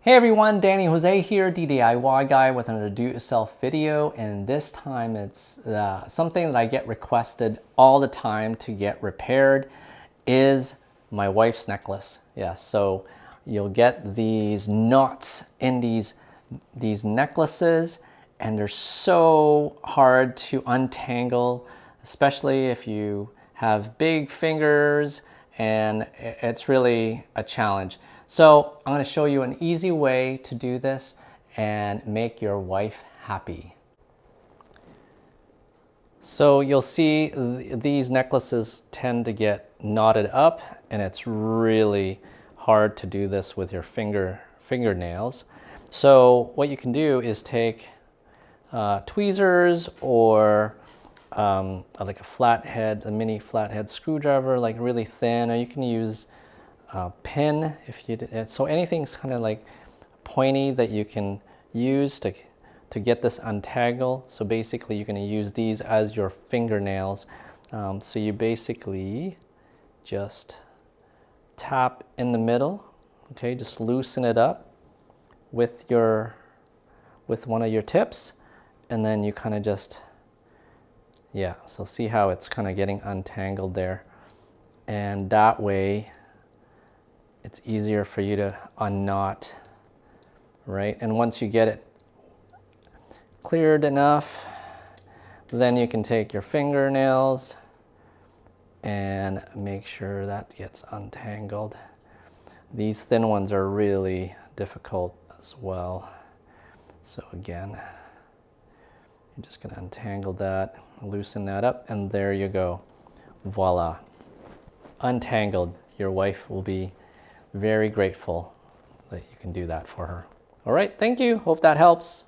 Hey everyone, Danny Jose here, DIY guy with another do-it-yourself video, and this time it's something that I get requested all the time to get repaired is my wife's necklace. Yeah, so you'll get these knots in these necklaces, and they're so hard to untangle, especially if you have big fingers, and it's really a challenge. So I'm going to show you an easy way to do this and make your wife happy. So you'll see these necklaces tend to get knotted up, and it's really hard to do this with your fingernails. So what you can do is take tweezers or like a flathead, a mini flathead screwdriver, like really thin, or you can use pin if you did. So anything's kind of like pointy that you can use to get this untangled. So basically you're going to use these as your fingernails. So you basically just tap in the middle, okay, just loosen it up with one of your tips, and then you kind of just, yeah, so see how it's kind of getting untangled there, and that way it's easier for you to unknot, right? And once you get it cleared enough, then you can take your fingernails and make sure that gets untangled. These thin ones are really difficult as well. So again, you're just going to untangle that, loosen that up, and there you go. Voila. Untangled. Your wife will be very grateful that you can do that for her. All right, thank you. Hope that helps.